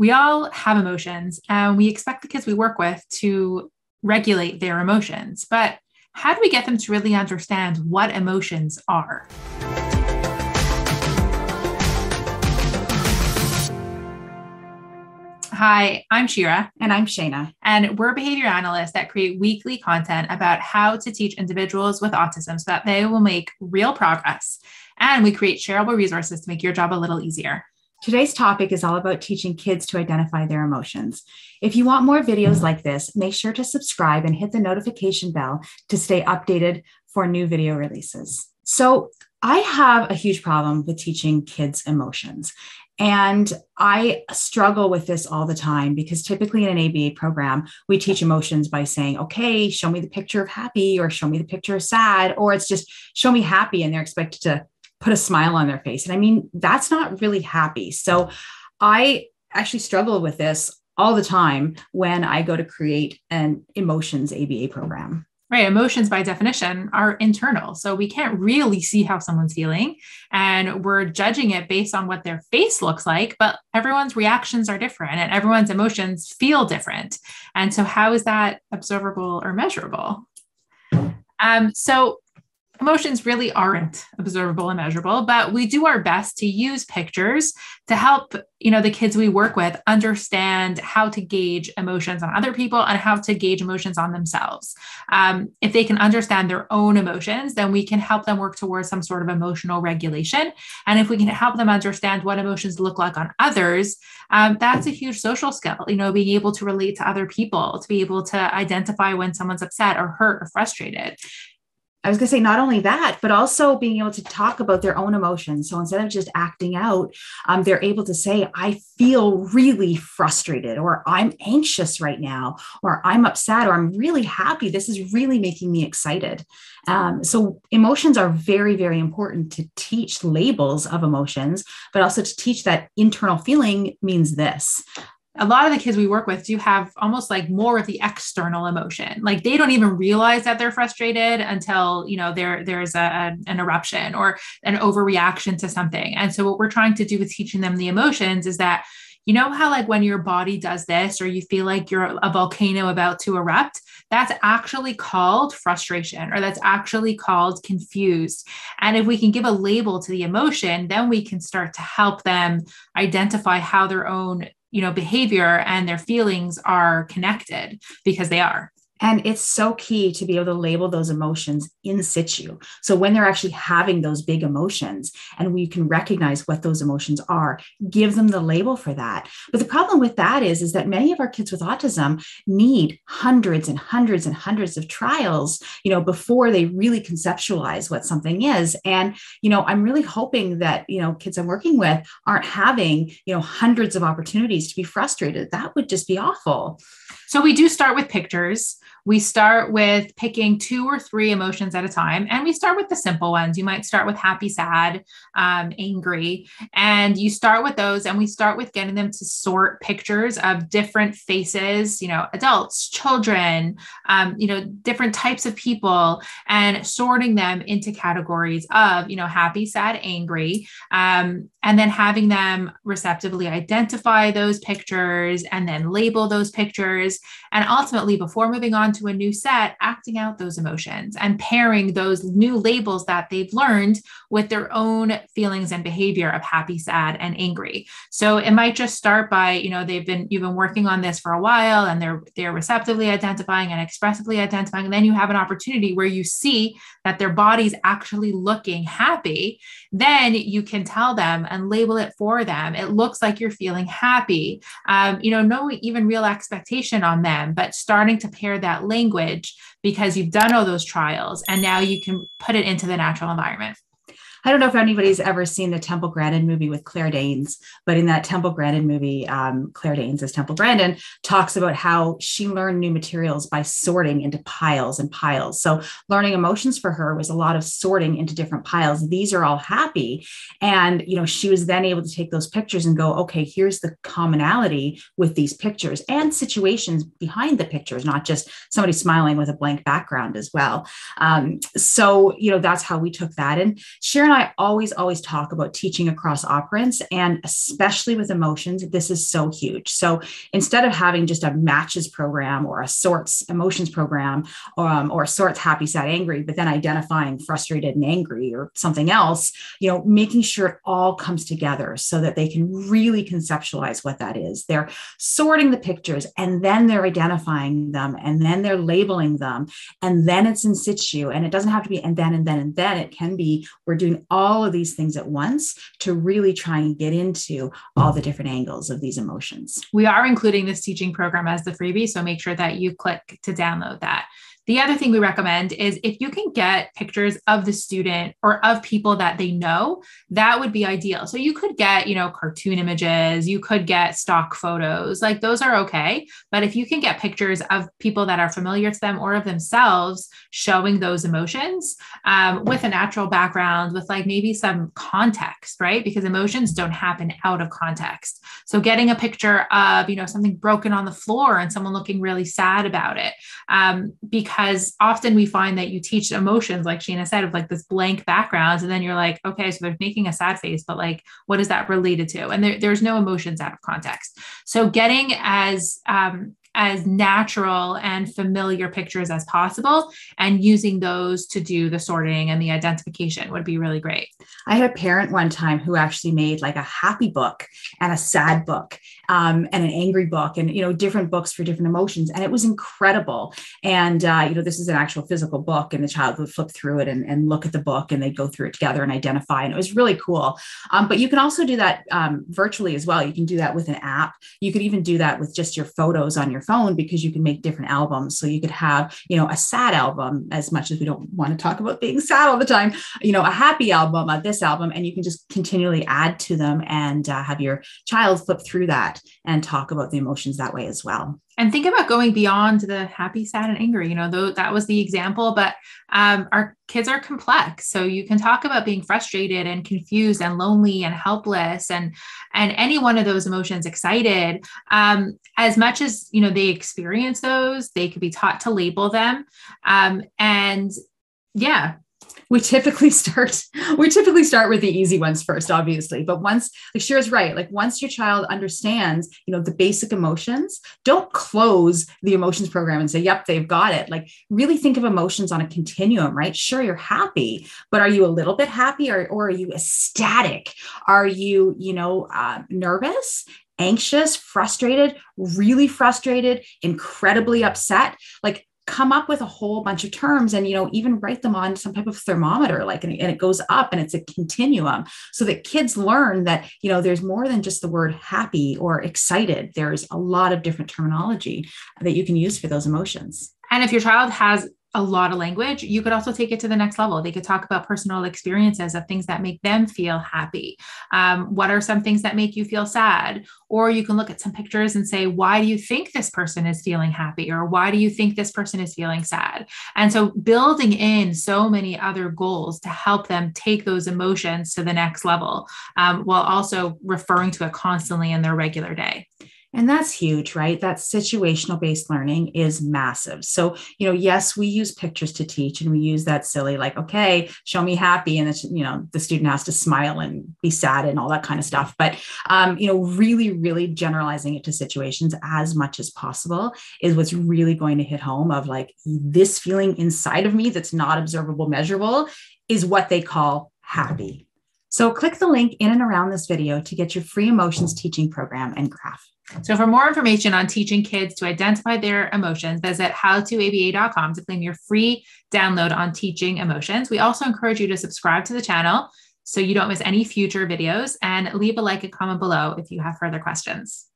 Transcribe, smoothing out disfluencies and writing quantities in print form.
We all have emotions and we expect the kids we work with to regulate their emotions. But how do we get them to really understand what emotions are? Hi, I'm Shira. And I'm Shayna. And we're behavior analysts that create weekly content about how to teach individuals with autism so that they will make real progress. And we create shareable resources to make your job a little easier. Today's topic is all about teaching kids to identify their emotions. If you want more videos like this, make sure to subscribe and hit the notification bell to stay updated for new video releases. So I have a huge problem with teaching kids emotions. And I struggle with this all the time because typically in an ABA program, we teach emotions by saying, okay, show me the picture of happy or show me the picture of sad, or it's just show me happy and they're expected to put a smile on their face. And I mean, that's not really happy. So I actually struggle with this all the time when I go to create an emotions ABA program. Right. Emotions by definition are internal. So we can't really see how someone's feeling and we're judging it based on what their face looks like, but everyone's reactions are different and everyone's emotions feel different. And so how is that observable or measurable? So emotions really aren't observable and measurable, but we do our best to use pictures to help, the kids we work with understand how to gauge emotions on other people and how to gauge emotions on themselves. If they can understand their own emotions, then we can help them work towards some sort of emotional regulation. And if we can help them understand what emotions look like on others, that's a huge social skill, being able to relate to other people, to be able to identify when someone's upset or hurt or frustrated. I was going to say not only that, but also being able to talk about their own emotions. So instead of just acting out, they're able to say, I feel really frustrated, or I'm anxious right now, or I'm upset, or I'm really happy. This is really making me excited. So emotions are very, very important to teach labels of emotions, but also to teach that internal feeling means this. A lot of the kids we work with do have almost like more of the external emotion. Like they don't even realize that they're frustrated until, there's an eruption or an overreaction to something. And so what we're trying to do with teaching them the emotions is that, how like when your body does this, or you feel like you're a volcano about to erupt, that's actually called frustration, or that's actually called confused. And if we can give a label to the emotion, then we can start to help them identify how their own behavior and their feelings are connected, because they are. And it's so key to be able to label those emotions in situ. So when they're actually having those big emotions and we can recognize what those emotions are, give them the label for that. But the problem with that is that many of our kids with autism need hundreds and hundreds and hundreds of trials, before they really conceptualize what something is. And, I'm really hoping that, kids I'm working with aren't having, hundreds of opportunities to be frustrated. That would just be awful. So we do start with pictures. We start with picking 2 or 3 emotions at a time. And we start with the simple ones. You might start with happy, sad, angry, and you start with those. And we start with getting them to sort pictures of different faces, adults, children, different types of people, and sorting them into categories of, happy, sad, angry, and then having them receptively identify those pictures and then label those pictures. And ultimately, before moving on to a new set, acting out those emotions and pairing those new labels that they've learned with their own feelings and behavior of happy, sad, and angry. So it might just start by, you've been working on this for a while and they're receptively identifying and expressively identifying. And then you have an opportunity where you see that their body's actually looking happy. Then you can tell them and label it for them. It looks like you're feeling happy. No even real expectation on them, but starting to pair that language because you've done all those trials and now you can put it into the natural environment. I don't know if anybody's ever seen the Temple Grandin movie with Claire Danes, but in that Temple Grandin movie, Claire Danes as Temple Grandin talks about how she learned new materials by sorting into piles and piles. So learning emotions for her was a lot of sorting into different piles. These are all happy. And, she was then able to take those pictures and go, okay, here's the commonality with these pictures and situations behind the pictures, not just somebody smiling with a blank background as well. So, that's how we took that. And Sharon and I always talk about teaching across operants, and especially with emotions, this is so huge. So instead of having just a matches program or a sorts emotions program, or a sorts happy, sad, angry, but then identifying frustrated and angry or something else, making sure it all comes together so that they can really conceptualize what that is. They're sorting the pictures, and then they're identifying them, and then they're labeling them, and then it's in situ. And it doesn't have to be and then. It can be we're doing all of these things at once to really try and get into all the different angles of these emotions. We are including this teaching program as the freebie, so make sure that you click to download that. The other thing we recommend is if you can get pictures of the student or of people that they know, that would be ideal. So you could get, cartoon images, you could get stock photos, like those are okay. But if you can get pictures of people that are familiar to them or of themselves showing those emotions with a natural background, with like maybe some context, right? Because emotions don't happen out of context. So getting a picture of, something broken on the floor and someone looking really sad about it, because often we find that you teach emotions, like Sheena said, of like this blank background. And then you're like, okay, so they're making a sad face, but like, what is that related to? And there's no emotions out of context. So getting as natural and familiar pictures as possible and using those to do the sorting and the identification would be really great. I had a parent one time who actually made like a happy book and a sad book, and an angry book, and, different books for different emotions. And it was incredible. And, this is an actual physical book, and the child would flip through it and look at the book, and they'd go through it together and identify. And it was really cool. But you can also do that virtually as well. You can do that with an app. You could even do that with just your photos on your phone, because you can make different albums. So you could have, a sad album, as much as we don't want to talk about being sad all the time, a happy album, this album, and you can just continually add to them and have your child flip through that and talk about the emotions that way as well. And think about going beyond the happy, sad, and angry. Though that was the example, but our kids are complex. So you can talk about being frustrated and confused and lonely and helpless and any one of those emotions, excited. As much as, they experience those, they could be taught to label them. And yeah. We typically start with the easy ones first, obviously. But once, like Shira's right, like once your child understands, the basic emotions, don't close the emotions program and say, yep, they've got it. Like really think of emotions on a continuum, right? Sure, you're happy, but are you a little bit happy or are you ecstatic? Are you, nervous? Anxious, frustrated, really frustrated, incredibly upset? Like come up with a whole bunch of terms and, even write them on some type of thermometer, and it goes up and it's a continuum so that kids learn that, there's more than just the word happy or excited. There's a lot of different terminology that you can use for those emotions. And if your child has a lot of language, you could also take it to the next level. They could talk about personal experiences of things that make them feel happy. What are some things that make you feel sad? Or you can look at some pictures and say, why do you think this person is feeling happy? Or why do you think this person is feeling sad? And so building in so many other goals to help them take those emotions to the next level, while also referring to it constantly in their regular day. And that's huge, right? That situational based learning is massive. So, yes, we use pictures to teach, and we use that silly, like, okay, show me happy. And the student has to smile and be sad and all that kind of stuff. But, really, really generalizing it to situations as much as possible is what's really going to hit home of like this feeling inside of me that's not observable, measurable is what they call happy. So click the link in and around this video to get your free emotions teaching program and graph. So for more information on teaching kids to identify their emotions, visit howtoaba.com to claim your free download on teaching emotions. We also encourage you to subscribe to the channel so you don't miss any future videos, and leave a like and comment below if you have further questions.